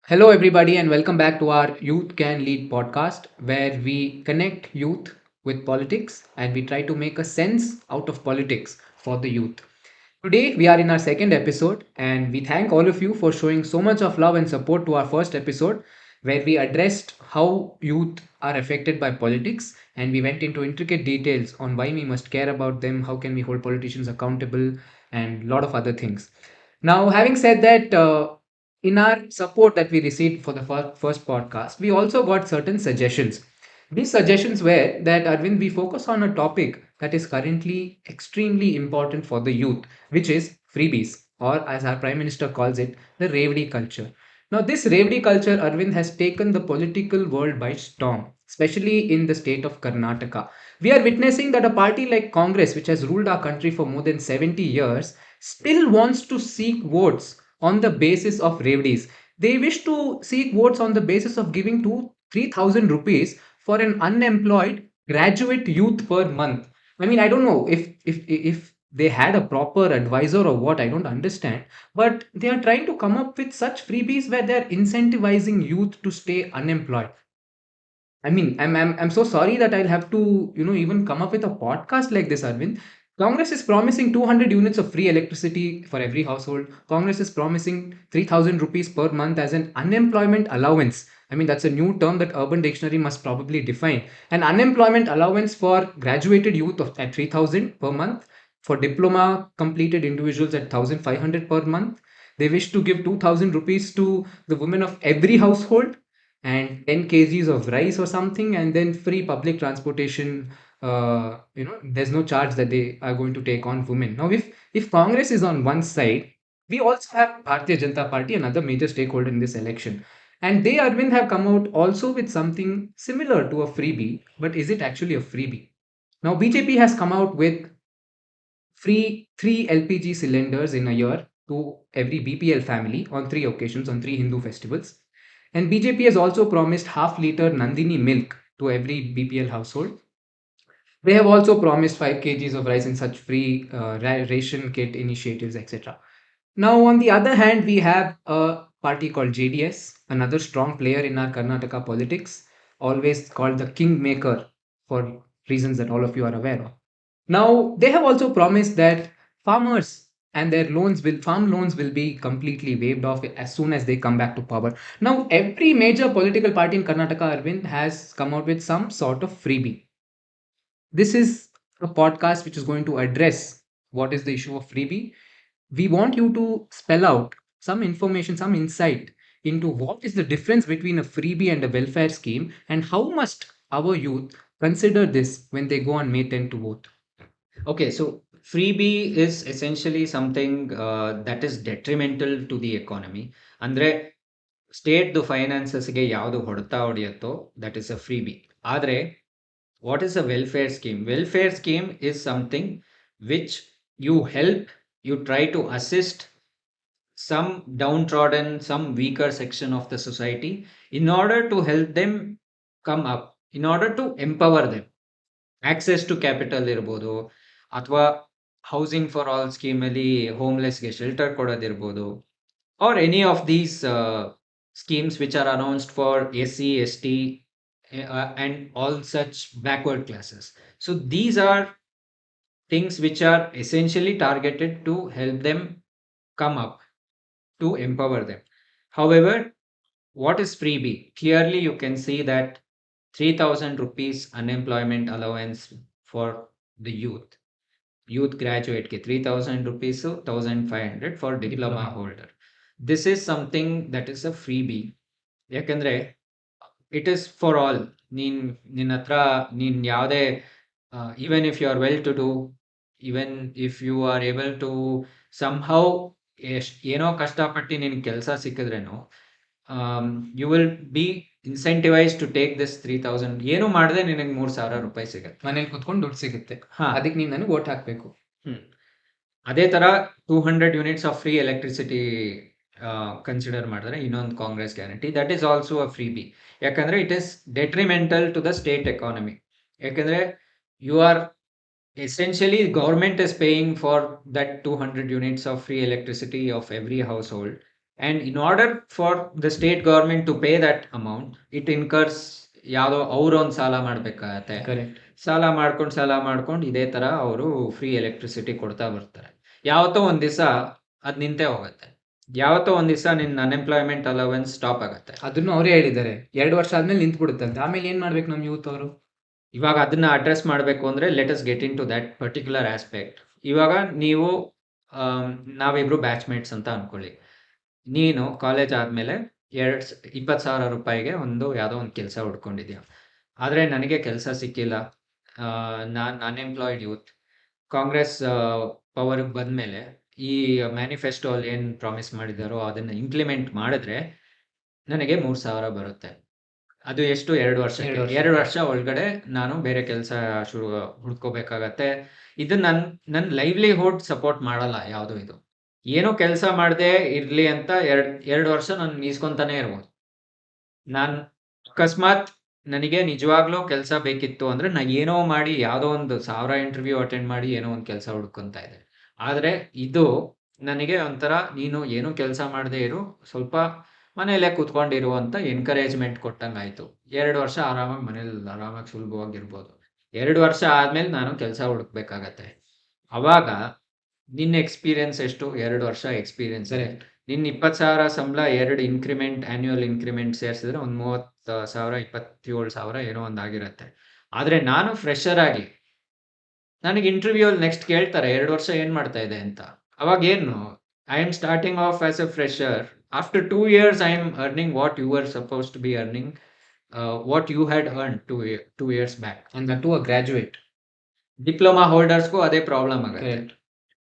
Hello, everybody, and welcome back to our Youth Can Lead podcast, where we connect youth with politics and we try to make a sense out of politics for the youth. Today, we are in our second episode, and we thank all of you for showing so much of love and support to our first episode, where we addressed how youth are affected by politics and we went into intricate details on why we must care about them, how can we hold politicians accountable, and a lot of other things. Now, having said that, in our support that we received for the first podcast, we also got certain suggestions. These suggestions were that Arvind, we focus on a topic that is currently extremely important for the youth, which is freebies, or as our Prime Minister calls it, the Revdi culture. Now, this Revdi culture, Arvind, has taken the political world by storm, especially in the state of Karnataka. We are witnessing that a party like Congress, which has ruled our country for more than 70 years, still wants to seek votes on the basis of Revdis. They wish to seek votes on the basis of giving 3,000 rupees for an unemployed graduate youth per month. I mean, I don't know if they had a proper advisor or what, I don't understand. But they are trying to come up with such freebies where they're incentivizing youth to stay unemployed. I mean, I'm so sorry that I'll have to, even come up with a podcast like this, Arvind. Congress is promising 200 units of free electricity for every household. Congress is promising 3,000 rupees per month as an unemployment allowance. I mean, that's a new term that Urban Dictionary must probably define. An unemployment allowance for graduated youth at 3,000 per month, for diploma completed individuals at 1,500 per month. They wish to give 2,000 rupees to the women of every household and 10 kgs of rice or something, and then free public transportation. There's no charge that they are going to take on women. Now, if Congress is on one side, we also have Bharatiya Janata Party, another major stakeholder in this election. And they, Arvind, have come out also with something similar to a freebie, but is it actually a freebie? Now, BJP has come out with free 3 LPG cylinders in a year to every BPL family on 3 occasions on 3 Hindu festivals. And BJP has also promised half-liter Nandini milk to every BPL household. They have also promised 5 kgs of rice in such free ration kit initiatives, etc. Now, on the other hand, we have a party called JDS, another strong player in our Karnataka politics, always called the kingmaker for reasons that all of you are aware of. Now, they have also promised that farmers and their farm loans will be completely waived off as soon as they come back to power. Now, every major political party in Karnataka, Arvind, has come out with some sort of freebie. This is a podcast which is going to address what is the issue of freebie. We want you to spell out some information, some insight into what is the difference between a freebie and a welfare scheme, and how must our youth consider this when they go on May 10 to vote. Okay, so freebie is essentially something that is detrimental to the economy. ಅಂದ್ರೆ ಸ್ಟೇಟ್ದು ಫೈನಾನ್ಸಸ್ಗೆ ಯಾವುದು ಹೊಡೆತ ಹೊಡೆಯುತ್ತೋ that is a ಫ್ರೀಬಿ. ಆದರೆ what is a welfare scheme? Welfare scheme is something which you help, you try to assist some downtrodden, some weaker section of the society in order to help them come up, in order to empower them. Access to capital ಇರ್ಬೋದು, ಅಥವಾ housing for all ಸ್ಕೀಮಲ್ಲಿ ಹೋಮ್ಲೆಸ್ಗೆ shelter ಕೊಡೋದಿರ್ಬೋದು, or any of these schemes which are announced for SC, ST, and all such backward classes. So these are things which are essentially targeted to help them come up, to empower them. However, what is freebie? Clearly, you can see that 3,000 rupees unemployment allowance for the youth graduate ke 3,000 rupees, so 1,500 for diploma holder. This is something that is a freebie. ಯಾಕಂದ್ರೆ it is for all. ನಿನ್ನ ಹತ್ರ ನೀನ್ ಯಾವುದೇ, even if you are well to do, even if you are able to somehow, ಏನೋ ಕಷ್ಟಪಟ್ಟು ನಿನ್ ಕೆಲಸ ಸಿಕ್ಕಿದ್ರೇನು, you will be incentivise to take this 3,000. ಏನು ಮಾಡಿದ್ರೆ ನಿನಗೆ 3,000 ರೂಪಾಯಿ ಸಿಗುತ್ತೆ, ಮನೇಲಿ ಕುತ್ಕೊಂಡು ದುಡ್ಡು ಸಿಗುತ್ತೆ. ಹಾ, ಅದಕ್ಕೆ ನೀವು ನನಗೆ ವೋಟ್ ಹಾಕಬೇಕು. ಅದೇ ತರ 200 units of free electricity consider ಮಾಡಿದ್ರೆ ಇನ್ನೊಂದು Congress guarantee, that is also a freebie. ಯಾಕಂದ್ರೆ it is detrimental to the state economy. ಯಾಕಂದ್ರೆ you are essentially government is paying for that 200 units of free electricity of every household, And in order for the state government to pay that amount, it incurs ಯಾವುದೋ ಅವ್ರೊಂದು ಸಾಲ ಮಾಡಬೇಕಾಗತ್ತೆ. Correct. ಸಾಲ ಮಾಡ್ಕೊಂಡು ಇದೇ ತರ ಅವರು free electricity ಕೊಡ್ತಾ ಬರ್ತಾರೆ. ಯಾವತ್ತೋ ಒಂದ್ ದಿವಸ ಅದ್ ನಿಂತೇ ಹೋಗುತ್ತೆ. ಯಾವತ್ತೋ ಒಂದ್ ದಿವಸ ನಿನ್ನ ಅನ್ಎಂಪ್ಲಾಯ್ಮೆಂಟ್ ಅಲವೆನ್ಸ್ ಸ್ಟಾಪ್ ಆಗುತ್ತೆ. ಅದನ್ನು ಅವರೇ ಹೇಳಿದ್ದಾರೆ 2 ವರ್ಷ ಆದ್ಮೇಲೆ ನಿಂತು ಬಿಡುತ್ತಂತೆ. ಆಮೇಲೆ ಏನ್ ಮಾಡ್ಬೇಕು ನಮ್ ಯೂತ್ ಅವರು? ಇವಾಗ ಅದನ್ನ ಅಡ್ರೆಸ್ ಮಾಡಬೇಕು ಅಂದ್ರೆ let us get into that particular aspect. ಇವಾಗ ನೀವು ನಾವಿಬ್ರು ಬ್ಯಾಚ್ಮೇಟ್ಸ್ ಅಂತ ಅನ್ಕೊಳ್ಳಿ. ನೀನು ಕಾಲೇಜ್ ಆದ್ಮೇಲೆ 20,000 ರೂಪಾಯಿಗೆ ಯಾವುದೋ ಒಂದು ಕೆಲಸ ಹುಡ್ಕೊಂಡಿದ್ಯಾ. ಆದ್ರೆ ನನಗೆ ಕೆಲಸ ಸಿಕ್ಕಿಲ್ಲ. ನಾನ್ ಅನ್ಎಂಪ್ಲಾಯ್ಡ್ ಯೂತ್. ಕಾಂಗ್ರೆಸ್ ಪವರ್‌ಗೆ ಬಂದ್ಮೇಲೆ ಈ ಮ್ಯಾನಿಫೆಸ್ಟೋ ಅಲ್ಲಿ ಏನ್ ಪ್ರಾಮಿಸ್ ಮಾಡಿದಾರೋ ಅದನ್ನ ಇಂಪ್ಲಿಮೆಂಟ್ ಮಾಡಿದ್ರೆ ನನಗೆ 3,000 ಬರುತ್ತೆ. ಅದು ಎಷ್ಟು? 2 ವರ್ಷಕ್ಕೆ. 2 ವರ್ಷ. 2 ವರ್ಷ ಒಳಗಡೆ ನಾನು ಬೇರೆ ಕೆಲಸ ಹುಡ್ಕೋಬೇಕಾಗತ್ತೆ. ಇದು ನನ್ ಲೈವ್ಲಿಹುಡ್ ಸಪೋರ್ಟ್ ಮಾಡಲ್ಲ ಯಾವುದು ಇದು. ಏನೋ ಕೆಲಸ ಮಾಡದೆ ಇರ್ಲಿ ಅಂತ 2 ವರ್ಷ ನಾನು ಈಸ್ಕೊಂತಾನೆ ಇರ್ಬೋದು. ನಾನ್ ಅಕಸ್ಮಾತ್ ನನಗೆ ನಿಜವಾಗ್ಲೂ ಕೆಲಸ ಬೇಕಿತ್ತು ಅಂದ್ರೆ ನಾ ಏನೋ ಮಾಡಿ ಯಾವುದೋ ಒಂದು 1000 ಇಂಟರ್ವ್ಯೂ ಅಟೆಂಡ್ ಮಾಡಿ ಏನೋ ಒಂದು ಕೆಲಸ ಹುಡ್ಕೊಂತಾ ಇದ್ದೆ. ಆದ್ರೆ ಇದು ನನಗೆ ಒಂಥರ ನೀನು ಏನೂ ಕೆಲಸ ಮಾಡದೆ ಇರು, ಸ್ವಲ್ಪ ಮನೆಯಲ್ಲೇ ಕೂತ್ಕೊಂಡಿರು ಅಂತ ಎನ್ಕರೇಜ್ಮೆಂಟ್ ಕೊಟ್ಟಂಗಾಯ್ತು. 2 ವರ್ಷ ಆರಾಮಾಗಿ ಮನೇಲಿ ಆರಾಮಾಗಿ ಸುಲಭವಾಗಿರ್ಬೋದು. 2 ವರ್ಷ ಆದ್ಮೇಲೆ ನಾನು ಕೆಲಸ ಹುಡುಕ್ಬೇಕಾಗತ್ತೆ. ಅವಾಗ ನಿನ್ನ ಎಕ್ಸ್ಪೀರಿಯನ್ಸ್ ಎಷ್ಟು? 2 ವರ್ಷ ಎಕ್ಸ್ಪೀರಿಯನ್ಸ್. ಕರೆಕ್ಟ್. ನಿನ್ನ 20,000 ಸಂಬಳ 2 ಇನ್ಕ್ರಿಮೆಂಟ್ ಆನ್ಯುವಲ್ ಇನ್ಕ್ರಿಮೆಂಟ್ ಸೇರಿಸಿದ್ರೆ ಒಂದು 30,000 27,000 ಏನೋ ಒಂದು ಆಗಿರುತ್ತೆ. ಆದ್ರೆ ನಾನು ಫ್ರೆಶರ್ ಆಗಿ ನನಗೆ ಇಂಟರ್ವ್ಯೂ ಅಲ್ಲಿ ನೆಕ್ಸ್ಟ್ ಕೇಳ್ತಾರೆ 2 ವರ್ಷ ಏನ್ ಮಾಡ್ತಾ ಇದೆ ಅಂತ. ಅವಾಗ ಏನು? I am starting off as a fresher. After 2 years I am earning what you are suppose to be earning, what you had earn 2 years back. And that to a graduate. Diploma ಹೋಲ್ಡರ್ಸ್ಗೂ ಅದೇ problem ಆಗುತ್ತೆ. Correct.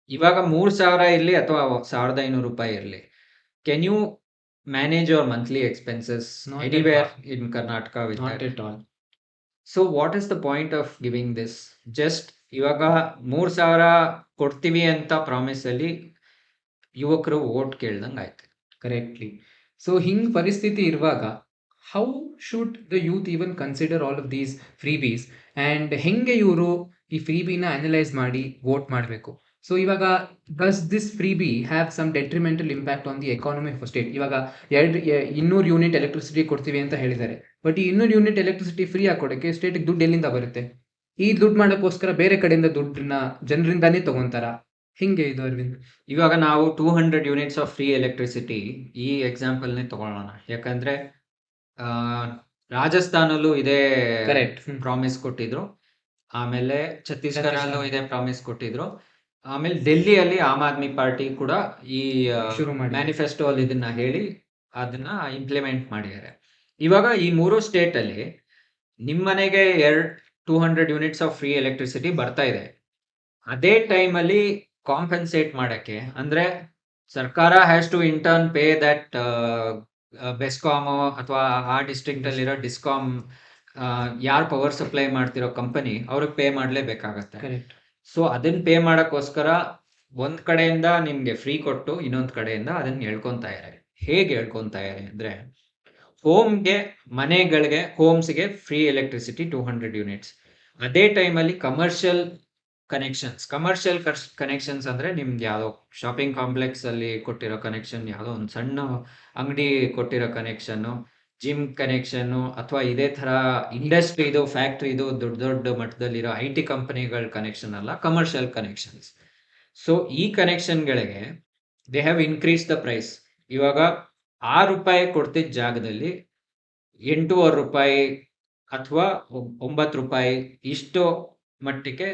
ಇವಾಗ 3,000 ಇರ್ಲಿ ಅಥವಾ 1,500 ರೂಪಾಯಿ ಇರ್ಲಿ, can you manage your monthly expenses Not at anywhere all. In Karnataka with not that? At all. So what is the point of giving this? Just ಇವಾಗ 3,000 ಕೊಡ್ತೀವಿ ಅಂತ ಪ್ರಾಮಿಸ್ ಅಲ್ಲಿ ಯುವಕರು ವೋಟ್ ಕೇಳ್ದಂಗೆ ಆಯ್ತು. ಕರೆಕ್ಟ್ಲಿ. ಸೊ ಹಿಂಗ್ ಪರಿಸ್ಥಿತಿ ಇರುವಾಗ how should the youth even consider all of these freebies and ಹೆಂಗೆ ಇವರು ಈ ಫ್ರೀಬಿನ ಅನಲೈಸ್ ಮಾಡಿ ವೋಟ್ ಮಾಡಬೇಕು? ಸೊ ಇವಾಗ does this freebie have some detrimental impact on the economy of state? ಇವಾಗ 200 ಯೂನಿಟ್ ಎಲೆಕ್ಟ್ರಿಸಿಟಿ ಕೊಡ್ತೀವಿ ಅಂತ ಹೇಳಿದ್ದಾರೆ. ಬಟ್ ಈ 200 ಯೂನಿಟ್ ಎಲೆಕ್ಟ್ರಿಸಿಟಿ ಫ್ರೀ ಆಗಿ ಕೊಡೋಕ್ಕೆ ಸ್ಟೇಟಿಗೆ ದುಡ್ಡು ಎಲ್ಲಿಂದ ಬರುತ್ತೆ? ಈ ದುಡ್ಡು ಮಾಡೋಕ್ಕೋಸ್ಕರ ಬೇರೆ ಕಡೆಯಿಂದ ದುಡ್ಡನ್ನ ಜನರಿಂದಾನೇ ತಗೊಂತಾರ? ಹಿಂಗೆ ಇದು ಅರವಿಂದ್? ಇವಾಗ ನಾವು 200 ಯೂನಿಟ್ಸ್ ಆಫ್ ಫ್ರೀ ಎಲೆಕ್ಟ್ರಿಸಿಟಿ ಈ ಎಕ್ಸಾಂಪಲ್ನೇ ತಗೊಳ್ಳೋಣ. ಯಾಕಂದ್ರೆ ರಾಜಸ್ಥಾನಲ್ಲೂ ಇದೇ ಕರೆಕ್ಟ್. ಪ್ರಾಮಿಸ್ ಕೊಟ್ಟಿದ್ರು. ಆಮೇಲೆ ಛತ್ತೀಸ್ಗಢಲ್ಲೂ ಇದೇ ಪ್ರಾಮಿಸ್ ಕೊಟ್ಟಿದ್ರು. ಆಮೇಲೆ ಡೆಲ್ಲಿಯಲ್ಲಿ ಆಮ್ ಆದ್ಮಿ ಪಾರ್ಟಿ ಕೂಡ ಈ ಶುರು ಮಾಡಿ ಮ್ಯಾನಿಫೆಸ್ಟೋ ಅಲ್ಲಿ ಇದನ್ನ ಹೇಳಿ ಅದನ್ನ ಇಂಪ್ಲಿಮೆಂಟ್ ಮಾಡಿದ್ದಾರೆ. ಇವಾಗ ಈ 3 ಸ್ಟೇಟ್ ಅಲ್ಲಿ ನಿಮ್ಮನೆಗೆ 200 ಯೂನಿಟ್ಸ್ ಆಫ್ ಫ್ರೀ ಎಲೆಕ್ಟ್ರಿಸಿಟಿ ಬರ್ತಾ ಇದೆ. ಅದೇ ಟೈಮ್ ಅಲ್ಲಿ ಕಾಂಪನ್ಸೇಟ್ ಮಾಡಕ್ಕೆ ಅಂದ್ರೆ ಸರ್ಕಾರ has to in turn pay that BESCOM ಅಥವಾ ಆ ಡಿಸ್ಟ್ರಿಕ್ಟ್ ಅಲ್ಲಿರೋ ಡಿಸ್ಕಾಮ್ ಯಾರು ಪವರ್ ಸಪ್ಲೈ ಮಾಡ್ತಿರೋ ಕಂಪನಿ ಅವ್ರಿಗೆ ಪೇ ಮಾಡ್ಲೇಬೇಕಾಗತ್ತೆ. ಕರೆಕ್ಟ್. ಸೊ ಅದನ್ನ ಪೇ ಮಾಡಕ್ಕೋಸ್ಕರ ಒಂದ್ ಕಡೆಯಿಂದ ನಿಮ್ಗೆ ಫ್ರೀ ಕೊಟ್ಟು ಇನ್ನೊಂದ್ ಕಡೆಯಿಂದ ಅದನ್ನ ಹೇಳ್ಕೊಂತಾ ಇದ್ದಾರೆ. ಹೇಗೆ ಹೇಳ್ಕೊಂತಾ ಇದ್ದಾರೆ ಅಂದ್ರೆ ಹೋಮ್ಗೆ, ಮನೆಗಳಿಗೆ, ಹೋಮ್ಸ್ಗೆ ಫ್ರೀ ಎಲೆಕ್ಟ್ರಿಸಿಟಿ 200 ಯೂನಿಟ್ಸ್. ಅದೇ ಟೈಮಲ್ಲಿ ಕಮರ್ಷಿಯಲ್ ಕನೆಕ್ಷನ್ಸ್ ಅಂದ್ರೆ ನಿಮ್ಗೆ ಯಾವ್ದೋ ಶಾಪಿಂಗ್ ಕಾಂಪ್ಲೆಕ್ಸ್ ಅಲ್ಲಿ ಕೊಟ್ಟಿರೋ ಕನೆಕ್ಷನ್, ಯಾವ್ದೋ ಒಂದು ಸಣ್ಣ ಅಂಗಡಿ ಕೊಟ್ಟಿರೋ ಕನೆಕ್ಷನ್, ಜಿಮ್ ಕನೆಕ್ಷನ್, ಅಥವಾ ಇದೇ ತರ ಇಂಡಸ್ಟ್ರಿದು, ಫ್ಯಾಕ್ಟ್ರಿದು, ದೊಡ್ಡ ದೊಡ್ಡ ಮಟ್ಟದಲ್ಲಿರೋ IT ಕಂಪನಿಗಳ ಕನೆಕ್ಷನ್ ಅಲ್ಲ, ಕಮರ್ಷಿಯಲ್ ಕನೆಕ್ಷನ್ಸ್. ಸೊ ಈ ಕನೆಕ್ಷನ್ಗಳಿಗೆ they have increase the price. ಇವಾಗ ₹6 ಕೊಡ್ತಿದ್ದ ಜಾಗದಲ್ಲಿ 8.5 ರೂಪಾಯಿ ಅಥವಾ 9 ರೂಪಾಯಿ ಇಷ್ಟು ಮಟ್ಟಿಗೆ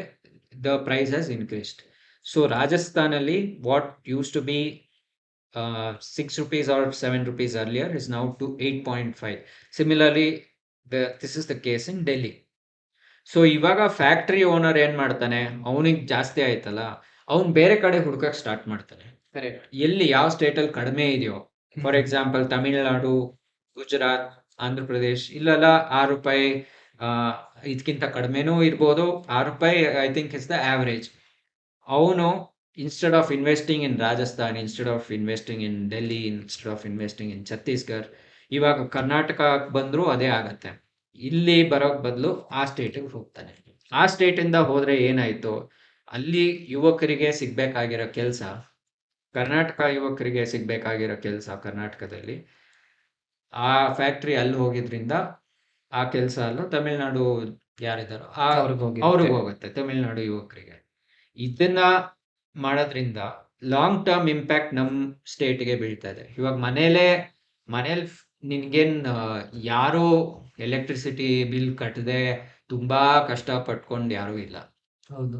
the price has increased. So Rajasthan ಅಲ್ಲಿ what used to be 6 rupees or 7 rupees earlier is now to 8.5. Similarly, this is the case in Delhi. So ಇವಾಗ ಫ್ಯಾಕ್ಟರಿ ಓನರ್ ಏನ್ ಮಾಡ್ತಾನೆ, ಅವನಿಗೆ ಜಾಸ್ತಿ ಆಯ್ತಲ್ಲ, ಅವ್ನು ಬೇರೆ ಕಡೆ ಹುಡ್ಕಕ್ ಸ್ಟಾರ್ಟ್ ಮಾಡ್ತಾನೆ. ಕರೆಕ್ಟ್. ಎಲ್ಲಿ ಯಾವ ಸ್ಟೇಟ್ ಅಲ್ಲಿ ಕಡಿಮೆ ಇದೆಯೋ, ಫಾರ್ ಎಕ್ಸಾಂಪಲ್ ತಮಿಳುನಾಡು, ಗುಜರಾತ್, ಆಂಧ್ರ ಪ್ರದೇಶ್, ಇಲ್ಲೆಲ್ಲ ₹6 ಇದಕ್ಕಿಂತ ಕಡಿಮೆನೂ ಇರ್ಬೋದು. ₹6 I think is the average. ಅವನು instead of investing in Rajasthan, instead of investing in Delhi, instead of investing in Chhattisgarh, ಇವಾಗ ಕರ್ನಾಟಕ ಬಂದ್ರು ಅದೇ ಆಗತ್ತೆ. ಇಲ್ಲಿ ಬರೋಕ್ ಬದಲು ಆ ಸ್ಟೇಟಿಗೆ ಹೋಗ್ತಾನೆ. ಆ ಸ್ಟೇಟಿಂದ ಹೋದ್ರೆ ಏನಾಯ್ತು, ಅಲ್ಲಿ ಯುವಕರಿಗೆ ಸಿಗ್ಬೇಕಾಗಿರೋ ಕೆಲಸ ಕರ್ನಾಟಕ ಯುವಕರಿಗೆ ಸಿಗ್ಬೇಕಾಗಿರೋ ಕೆಲಸ ಕರ್ನಾಟಕದಲ್ಲಿ ಆ ಫ್ಯಾಕ್ಟ್ರಿ ಅಲ್ಲಿ ಹೋಗಿದ್ರಿಂದ ಆ ಕೆಲಸ ಅಲ್ಲೂ ತಮಿಳ್ನಾಡು ಯಾರಿದ್ದಾರೋ ಅವ್ರಿಗೆ ಹೋಗಿರುತ್ತೆ. ಅವ್ರಿಗೆ ಹೋಗುತ್ತೆ, ತಮಿಳ್ನಾಡು ಯುವಕರಿಗೆ. ಇದನ್ನ ಮಾಡೋದ್ರಿಂದ ಲಾಂಗ್ ಟರ್ಮ್ ಇಂಪ್ಯಾಕ್ಟ್ ನಮ್ ಸ್ಟೇಟ್ಗೆ ಬೀಳ್ತಾ ಇದೆ. ಇವಾಗ ಮನೇಲಿ ನಿನ್ಗೇನ್ ಯಾರು ಎಲೆಕ್ಟ್ರಿಸಿಟಿ ಬಿಲ್ ಕಟ್ಟದೆ ತುಂಬಾ ಕಷ್ಟ ಪಟ್ಕೊಂಡು ಯಾರು ಇಲ್ಲ. ಹೌದು.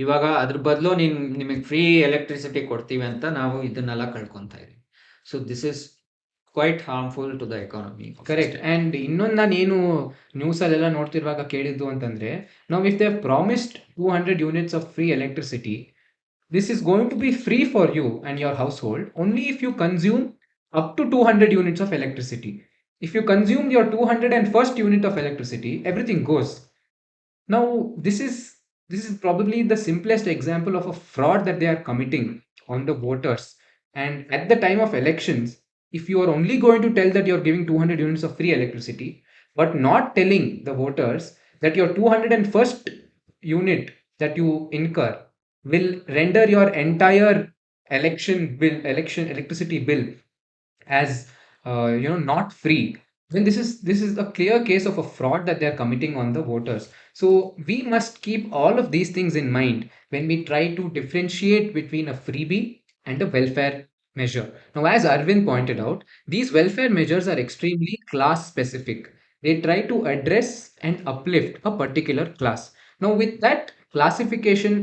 ಇವಾಗ ಅದ್ರ ಬದಲು ನಿಮಗೆ ಫ್ರೀ ಎಲೆಕ್ಟ್ರಿಸಿಟಿ ಕೊಡ್ತೀವಿ ಅಂತ ನಾವು ಇದನ್ನೆಲ್ಲ ಕಳ್ಕೊಂತಾ ಇದೀವಿ. So this is quite harmful to the economy. Correct. And ಇನ್ನೊಂದು ನಾನೇನು ನ್ಯೂಸಲ್ಲೆಲ್ಲ ನೋಡ್ತಿರುವಾಗ ಕೇಳಿದ್ದು ಅಂತಂದ್ರೆ, ನಾವು if they promised 200 units of free electricity, this is going to be free for you and your household only if you consume up to 200 units of electricity. If you consume your 201st unit of electricity, everything goes. Now, this is probably the simplest example of a fraud that they are committing on the voters. And at the time of elections, if you are only going to tell that you're giving 200 units of free electricity, but not telling the voters that your 201st unit that you incur will render your entire election electricity bill as not free, then this is a clear case of a fraud that they are committing on the voters. So we must keep all of these things in mind when we try to differentiate between a freebie and a welfare measure. Now, as Arvind pointed out, these welfare measures are extremely class specific. They try to address and uplift a particular class. Now, with that classification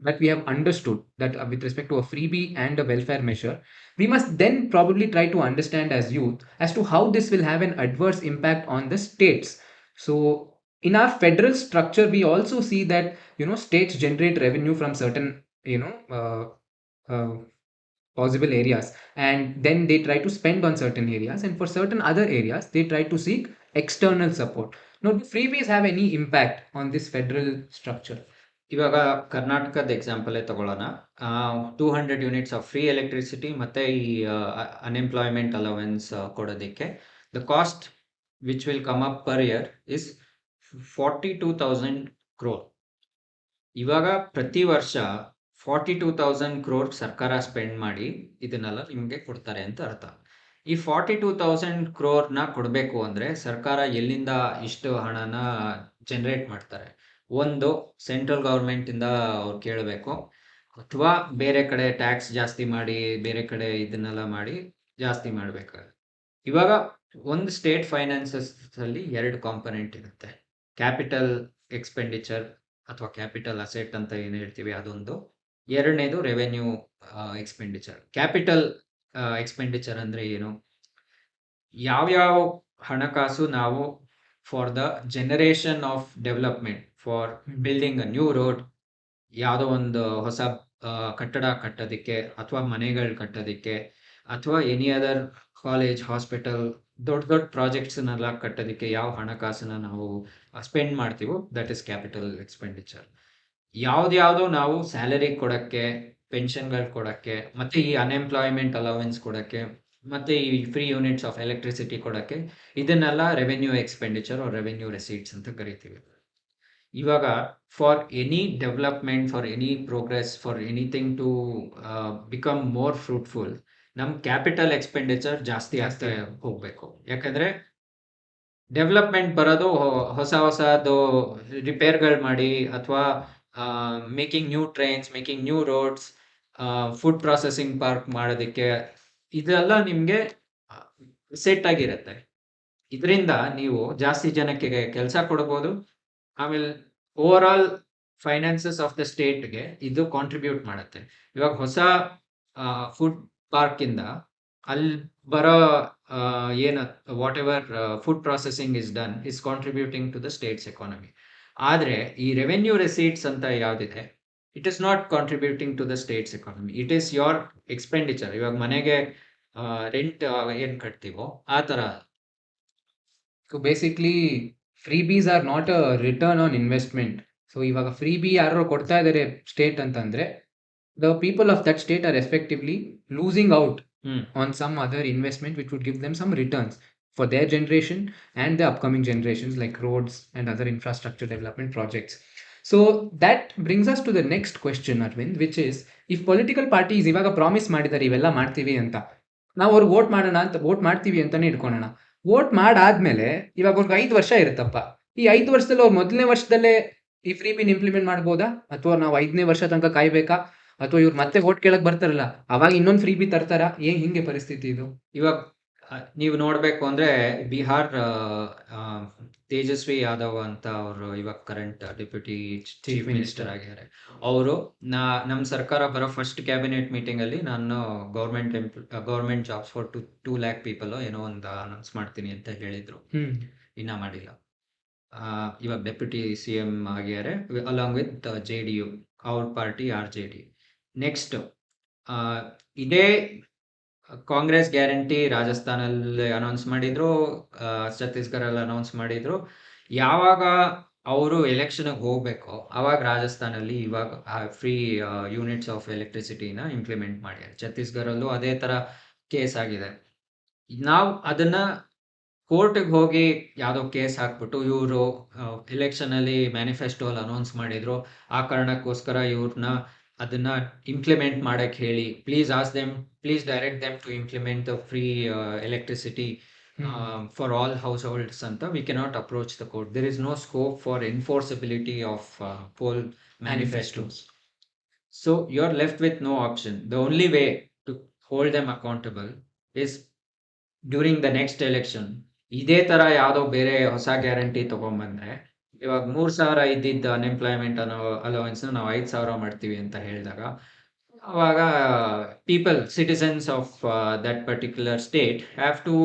that we have understood, that with respect to a freebie and a welfare measure, we must then probably try to understand as youth as to how this will have an adverse impact on the states. So in our federal structure, we also see that states generate revenue from certain possible areas, and then they try to spend on certain areas, and for certain other areas they try to seek external support. Now, do freebies have any impact on this federal structure? ಇವಾಗ ಕರ್ನಾಟಕದ ಎಕ್ಸಾಂಪಲೇ ತಗೊಳ್ಳೋಣ. 200 units of free electricity ಮತ್ತೆ ಈ unemployment allowance ಕೊಡೋದಕ್ಕೆ the cost which will come up per year is 42,000 crore. ಇವಾಗ ಪ್ರತಿ ವರ್ಷ 42,000 crore ಸರ್ಕಾರ ಸ್ಪೆಂಡ್ ಮಾಡಿ ಇದನ್ನೆಲ್ಲ ನಿಮಗೆ ಕೊಡ್ತಾರೆ ಅಂತ ಅರ್ಥ. ಈ 42,000 crore ಕೊಡಬೇಕು ಅಂದ್ರೆ ಸರ್ಕಾರ ಎಲ್ಲಿಂದ ಇಷ್ಟು ಹಣನ ಜನರೇಟ್ ಮಾಡ್ತಾರೆ? ಒಂದು, ಸೆಂಟ್ರಲ್ ಗವರ್ಮೆಂಟ್ ಇಂದ ಅವ್ರು ಕೇಳಬೇಕು, ಅಥವಾ ಬೇರೆ ಕಡೆ ಟ್ಯಾಕ್ಸ್ ಜಾಸ್ತಿ ಮಾಡಿ ಬೇರೆ ಕಡೆ ಇದನ್ನೆಲ್ಲ ಮಾಡಿ ಜಾಸ್ತಿ ಮಾಡ್ಬೇಕು. ಇವಾಗ ಒಂದು ಸ್ಟೇಟ್ ಫೈನಾನ್ಸಸ್ ಅಲ್ಲಿ 2 ಕಾಂಪೊನೆಂಟ್ ಇರುತ್ತೆ. ಕ್ಯಾಪಿಟಲ್ ಎಕ್ಸ್ಪೆಂಡಿಚರ್ ಅಥವಾ ಕ್ಯಾಪಿಟಲ್ ಅಸೆಟ್ ಅಂತ ಏನು ಹೇಳ್ತೀವಿ ಅದೊಂದು. ಎರಡನೇದು ರೆವೆನ್ಯೂ ಎಕ್ಸ್ಪೆಂಡಿಚರ್. ಕ್ಯಾಪಿಟಲ್ ಎಕ್ಸ್ಪೆಂಡಿಚರ್ ಅಂದ್ರೆ ಏನು? ಯಾವ್ಯಾವ ಹಣಕಾಸು ನಾವು for the generation of development, for building a new road, ಯಾವುದೋ ಒಂದು ಹೊಸ ಕಟ್ಟಡ ಕಟ್ಟೋದಕ್ಕೆ ಅಥವಾ ಮನೆಗಳು ಕಟ್ಟೋದಕ್ಕೆ ಅಥವಾ ಎನಿ ಅದರ್ ಕಾಲೇಜ್, ಹಾಸ್ಪಿಟಲ್, ದೊಡ್ಡ ದೊಡ್ಡ ಪ್ರಾಜೆಕ್ಟ್ಸ್ನೆಲ್ಲ ಕಟ್ಟೋದಕ್ಕೆ ಯಾವ ಹಣಕಾಸನ್ನ ನಾವು ಸ್ಪೆಂಡ್ ಮಾಡ್ತೀವೋ ದಟ್ ಇಸ್ ಕ್ಯಾಪಿಟಲ್ ಎಕ್ಸ್ಪೆಂಡಿಚರ್. ಯಾವ್ದ್ಯಾವ್ದೋ ನಾವು ಸ್ಯಾಲರಿ ಕೊಡಕ್ಕೆ, ಪೆನ್ಷನ್ಗಳು ಕೊಡಕ್ಕೆ, ಮತ್ತೆ ಈ ಅನ್ಎಂಪ್ಲಾಯ್ಮೆಂಟ್ ಅಲವೆನ್ಸ್ ಕೊಡಕ್ಕೆ, ಮತ್ತೆ ಈ ಫ್ರೀ ಯೂನಿಟ್ಸ್ ಆಫ್ ಎಲೆಕ್ಟ್ರಿಸಿಟಿ ಕೊಡಕ್ಕೆ, ಇದನ್ನೆಲ್ಲ revenue expenditure or revenue receipts ಅಂತ ಕರಿತೀವಿ. ಇವಾಗ for any development, for any progress, for anything to become more fruitful, ನಮ್ ಕ್ಯಾಪಿಟಲ್ ಎಕ್ಸ್ಪೆಂಡಿಚರ್ ಜಾಸ್ತಿ ಆಗ್ತಾ ಹೋಗ್ಬೇಕು. ಯಾಕಂದ್ರೆ ಡೆವಲಪ್ಮೆಂಟ್ ಬರೋದು ಹೊಸದು ರಿಪೇರ್ಗಳು ಮಾಡಿ, ಅಥವಾ making new trains, making new roads, food processing park ಮಾಡೋದಕ್ಕೆ, ಇದೆಲ್ಲ ನಿಮ್ಗೆ ಸೆಟ್ ಆಗಿರುತ್ತೆ. ಇದರಿಂದ ನೀವು ಜಾಸ್ತಿ ಜನಕ್ಕೆ ಕೆಲಸ ಕೊಡಬಹುದು. ಆಮೇಲೆ over all finances of the ಸ್ಟೇಟ್ಗೆ ಇದು ಕಾಂಟ್ರಿಬ್ಯೂಟ್ ಮಾಡುತ್ತೆ. ಇವಾಗ ಹೊಸ ಫುಡ್ ಪಾರ್ಕ್ ಇಂದ ಅಲ್ಲಿ ಬರೋ ಏನು whatever food processing is done is contributing to the state's economy. ಆದ್ರೆ ಈ ರೆವೆನ್ಯೂ ರೆಸೀಟ್ಸ್ ಅಂತ ಯಾವ್ದಿದೆ, it is not contributing to the state's economy, it is your expenditure. ಇವಾಗ ಮನೆಗೆ ರೆಂಟ್ ಏನ್ ಕಟ್ತೀವೋ ಆ ತರ. So basically freebies are not a return on investment. So ಇವಾಗ ಫ್ರೀಬಿ ಯಾರು ಕೊಡ್ತಾ ಇದ್ದಾರೆ ಸ್ಟೇಟ್ ಅಂತಂದ್ರೆ, the people of that state are effectively losing out on some other investment which would give them some returns for their generation and the upcoming generations, like roads and other infrastructure development projects. So that brings us to the next question, Arvind, which is, if political parties ಇವಾಗ promise ಮಾಡಿದ್ದಾರೆ ಇವೆಲ್ಲ ಮಾಡ್ತೀವಿ ಅಂತ, ನಾವು ಅವ್ರಿಗೆ vote ಮಾಡೋಣ ಅಂತ vote ಮಾಡ್ತೀವಿ ಅಂತಾನೆ ಇಟ್ಕೊಳ್ಳೋಣ. ವೋಟ್ ಮಾಡಾದ್ಮೇಲೆ ಇವಾಗ ಅವ್ರಿಗೆ 5 ವರ್ಷ ಇರುತ್ತಪ್ಪ. ಈ 5 ವರ್ಷದಲ್ಲಿ ಅವ್ರು ಮೊದಲನೇ ವರ್ಷದಲ್ಲೇ ಈ ಫ್ರೀ ಬಿನ್ ಇಂಪ್ಲಿಮೆಂಟ್ ಮಾಡ್ಬೋದಾ, ಅಥವಾ ನಾವು 5ನೇ ವರ್ಷ ತನಕ ಕಾಯ್ಬೇಕಾ, ಅಥವಾ ಇವ್ರು ಮತ್ತೆ ವೋಟ್ ಕೇಳಕ್ ಬರ್ತಾರಲ್ಲ ಅವಾಗ ಇನ್ನೊಂದು ಫ್ರೀ ಬಿ ತರ್ತಾರ, ಹಿಂಗೆ ಪರಿಸ್ಥಿತಿ ಇದು? ಇವಾಗ ನೀವು ನೋಡ್ಬೇಕು ಅಂದ್ರೆ ಬಿಹಾರ್ ತೇಜಸ್ವಿ ಯಾದವ್ ಅಂತ ಅವರು ಇವಾಗ ಕರೆಂಟ್ ಡೆಪ್ಯೂಟಿ ಚೀಫ್ ಮಿನಿಸ್ಟರ್ ಆಗಿದ್ದಾರೆ. ಅವರು ನಮ್ಮ ಸರ್ಕಾರ ಬರೋ ಫಸ್ಟ್ ಕ್ಯಾಬಿನೆಟ್ ಮೀಟಿಂಗ್ ಅಲ್ಲಿ ನಾನು government jobs for 2 lakh people ಏನೋ ಒಂದು ಅನೌನ್ಸ್ ಮಾಡ್ತೀನಿ ಅಂತ ಹೇಳಿದ್ರು. ಇನ್ನ ಮಾಡಿಲ್ಲ. ಇವಾಗ ಡೆಪ್ಯೂಟಿ CM ಆಗಿದ್ದಾರೆ ಅಲಾಂಗ್ ವಿತ್ JDU, ಅವ್ರ ಪಾರ್ಟಿ RJD. ನೆಕ್ಸ್ಟ್ ಇದೇ ಕಾಂಗ್ರೆಸ್ ಗ್ಯಾರಂಟಿ ರಾಜಸ್ಥಾನಲ್ಲಿ ಅನೌನ್ಸ್ ಮಾಡಿದ್ರು, ಛತ್ತೀಸ್ಗಢಲ್ಲಿ ಅನೌನ್ಸ್ ಮಾಡಿದ್ರು. ಯಾವಾಗ ಅವರು ಎಲೆಕ್ಷನ್ಗೆ ಹೋಗ್ಬೇಕು ಅವಾಗ ರಾಜಸ್ಥಾನಲ್ಲಿ ಇವಾಗ ಫ್ರೀ ಯೂನಿಟ್ಸ್ ಆಫ್ ಎಲೆಕ್ಟ್ರಿಸಿಟಿನ ಇಂಪ್ಲಿಮೆಂಟ್ ಮಾಡ್ಯಾರ. ಛತ್ತೀಸ್ಗಢಲ್ಲೂ ಅದೇ ತರ ಕೇಸ್ ಆಗಿದೆ. ನಾವು ಅದನ್ನ ಕೋರ್ಟ್ಗೆ ಹೋಗಿ ಯಾವುದೋ ಕೇಸ್ ಹಾಕ್ಬಿಟ್ಟು ಇವರು ಎಲೆಕ್ಷನ್ ಅಲ್ಲಿ ಮ್ಯಾನಿಫೆಸ್ಟೋ ಅಲ್ಲಿ ಅನೌನ್ಸ್ ಮಾಡಿದ್ರು, ಆ ಕಾರಣಕ್ಕೋಸ್ಕರ ಇವ್ರನ್ನ ಅದನ್ನ ಇಂಪ್ಲಿಮೆಂಟ್ ಮಾಡಕ್ ಹೇಳಿ, please direct them to implement the free electricity for all households ಅಂತ we cannot approach the court. There is no scope for enforceability of poll manifestos. So you are left with no option. The only way to hold them accountable is during the next election ಇದೇ ತರ ಯಾವ್ದೋ ಬೇರೆ ಹೊಸ guarantee ತಗೊಂಡ್ಬಂದ್ರೆ, ಇವಾಗ 3,000 ಇದ್ದಿದ್ದ unemployment allowance ನಾವು 5,000 ಮಾಡ್ತೀವಿ ಅಂತ ಹೇಳಿದಾಗ, ಅವಾಗ citizens of that particular state have to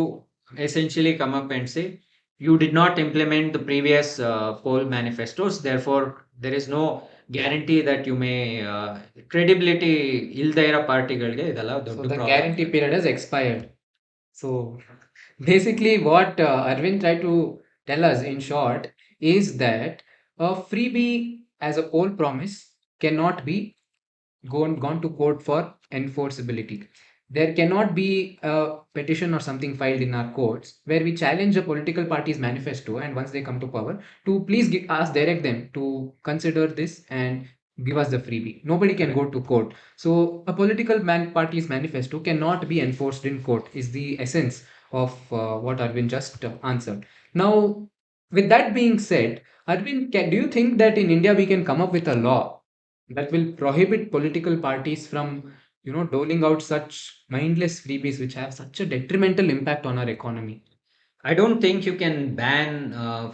essentially come up and say, you did not implement the previous poll manifestos, therefore there is no guarantee that you may credibility ಇಲ್ದೇ ಇರೋ ಪಾರ್ಟಿಗಳಿಗೆ ಇದೆಲ್ಲ ದೊಡ್ಡ So the problem. guarantee period has expired. So basically, what Arvind tried to tell us in short is that a freebie as a poll promise cannot be gone to court for enforceability. There cannot be a petition or something filed in our courts where we challenge a political party's manifesto, and once they come to power, to please direct them to consider this and give us the freebie. Nobody can go to court. So a political party's manifesto cannot be enforced in court is the essence of what Arvind just answered. Now, with that being said, Arvind, do you think that in India we can come up with a law that will prohibit political parties from, doling out such mindless freebies which have such a detrimental impact on our economy? I don't think you can ban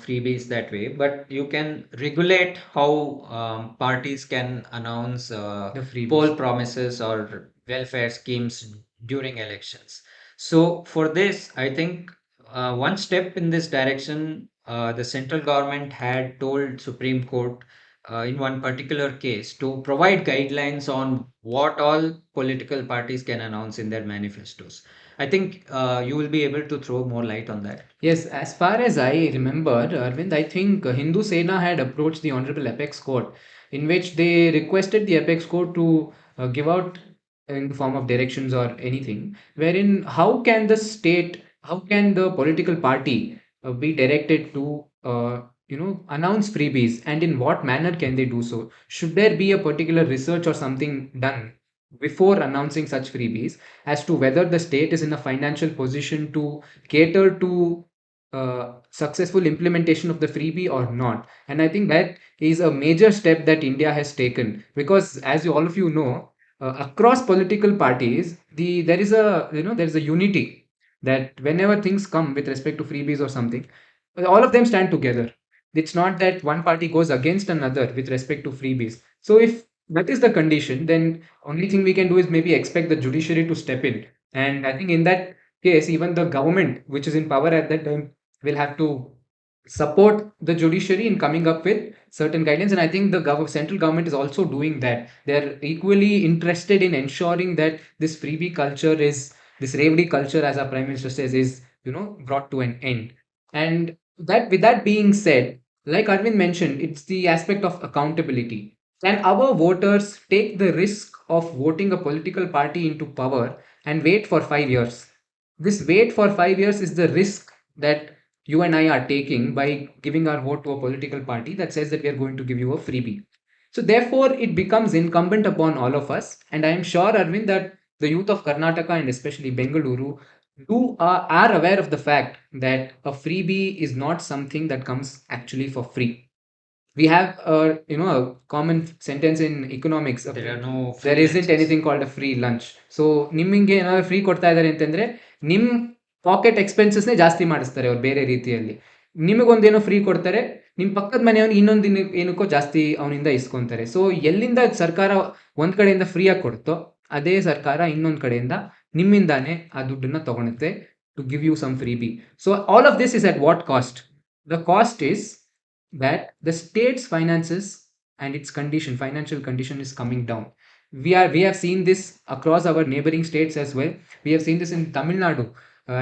freebies that way, but you can regulate how parties can announce The freebies. poll promises or welfare schemes during elections. So, for this, I think one step in this direction, the central government had told Supreme Court in one particular case to provide guidelines on what all political parties can announce in their manifestos. I think you will be able to throw more light on that. Yes, as far as I remember, Arvind, I think Hindu Sena had approached the Honorable Apex Court, in which they requested the Apex Court to give out in the form of directions or anything, wherein how can the political party be directed to, announce freebies, and in what manner can they do so? Should there be a particular research or something done before announcing such freebies as to whether the state is in a financial position to cater to successful implementation of the freebie or not? And I think that is a major step that India has taken, because as all of you know, across political parties, there is a unity that whenever things come with respect to freebies or something, all of them stand together. It's not that one party goes against another with respect to freebies. So if that is the condition, then only thing we can do is maybe expect the judiciary to step in. And I think in that case, even the government, which is in power at that time, will have to support the judiciary in coming up with certain guidelines. And I think the central government is also doing that. They're equally interested in ensuring that this freebie culture this Revdi culture, as our prime minister says, is brought to an end. And that, with that being said, like Arvind mentioned, it's the aspect of accountability. Can our voters take the risk of voting a political party into power and wait for 5 years? This wait for 5 years is the risk that you and I are taking by giving our vote to a political party that says that we are going to give you a freebie. So therefore, it becomes incumbent upon all of us, and I am sure, Arvind, that the youth of Karnataka and especially Bengaluru are aware of the fact that a freebie is not something that comes actually for free. We have a common sentence in economics. There are no There free isn't lunches. anything called a free lunch. So ನಿಮಗೆ ಏನಾದ್ರು free ಕೊಡ್ತಾ ಇದ್ದಾರೆ ಅಂತಂದ್ರೆ ನಿಮ್ packet ಎಕ್ಸ್ಪೆನ್ಸಸ್ನೇ ಜಾಸ್ತಿ ಮಾಡಿಸ್ತಾರೆ ಅವ್ರು ಬೇರೆ ರೀತಿಯಲ್ಲಿ. ನಿಮಗೊಂದೇನೋ ಫ್ರೀ ಕೊಡ್ತಾರೆ, ನಿಮ್ ಪಕ್ಕದ ಮನೆಯವನಿಗೆ ಇನ್ನೊಂದು ಏನಕ್ಕೋ ಜಾಸ್ತಿ ಅವನಿಂದ ಇಸ್ಕೊಂತಾರೆ. ಸೊ ಎಲ್ಲಿಂದ ಸರ್ಕಾರ ಒಂದ್ ಕಡೆಯಿಂದ ಫ್ರೀಯಾಗಿ ಕೊಡುತ್ತೋ ಅದೇ ಸರ್ಕಾರ ಇನ್ನೊಂದ್ ಕಡೆಯಿಂದ ನಿಮ್ಮಿಂದಾನೇ ಆ ದುಡ್ಡನ್ನ ತಗೊಳುತ್ತೆ to give you some freebie. So all of this is at what cost? The cost is that the state's finances and its condition, financial condition, is coming down. We have seen this across our neighboring states as well. We have seen this in Tamil Nadu.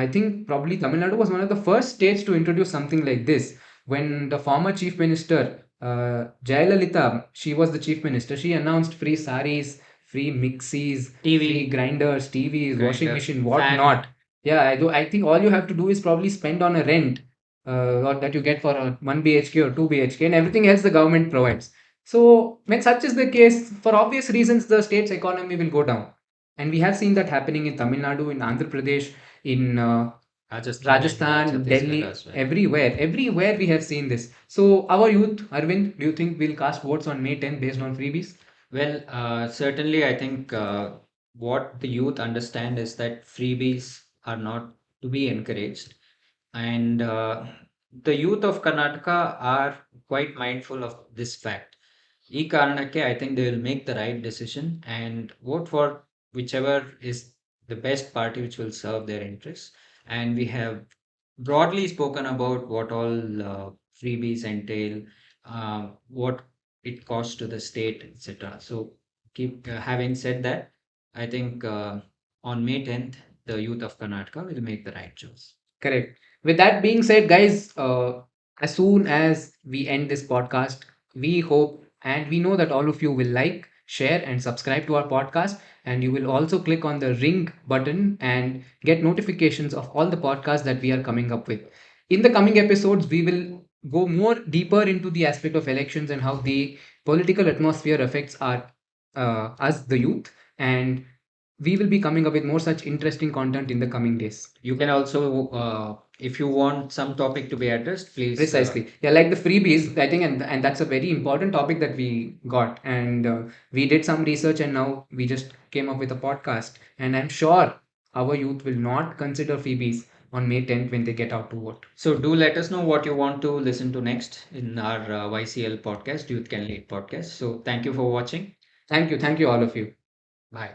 I think probably Tamil Nadu was one of the first states to introduce something like this. When the former chief minister Jayalalitha, she was the chief minister, she announced free saris, free mixies, free TV, grinders, TVs, washing grinder, machine, what fan. not. Yeah, I think all you have to do is probably spend on a rent or that you get for a 1 BHK or 2 BHK, and everything else the government provides. So, when such is the case, for obvious reasons, the state's economy will go down. And we have seen that happening in Tamil Nadu, in Andhra Pradesh, in Rajasthan and Rajasthan, Chhattisgarh Delhi, as well. everywhere we have seen this. So, our youth, Arvind, do you think we'll cast votes on May 10th based on freebies? Well, certainly, I think what the youth understand is that freebies are not to be encouraged. And the youth of Karnataka are quite mindful of this fact. E Karanake, I think they will make the right decision and vote for whichever is the best party which will serve their interests. And we have broadly spoken about what all freebies entail, what it costs to the state, etc. So, keep having said that, I think on May 10th, the youth of Karnataka will make the right choice. Correct. With that being said, guys, as soon as we end this podcast, we hope and we know that all of you will like, share, and subscribe to our podcast. And you will also click on the ring button and get notifications of all the podcasts that we are coming up with. In the coming episodes, we will go more deeper into the aspect of elections and how the political atmosphere affects our us, the youth. And we will be coming up with more such interesting content in the coming days. You can also, if you want some topic to be addressed, please. Precisely. Yeah, like the freebies, I think, and that's a very important topic that we got. And we did some research and now we just came up with a podcast. And I'm sure our youth will not consider freebies on May 10th when they get out to vote. So do let us know what you want to listen to next in our YCL podcast, Youth Can Lead podcast. So thank you for watching. Thank you. Thank you, all of you. Bye.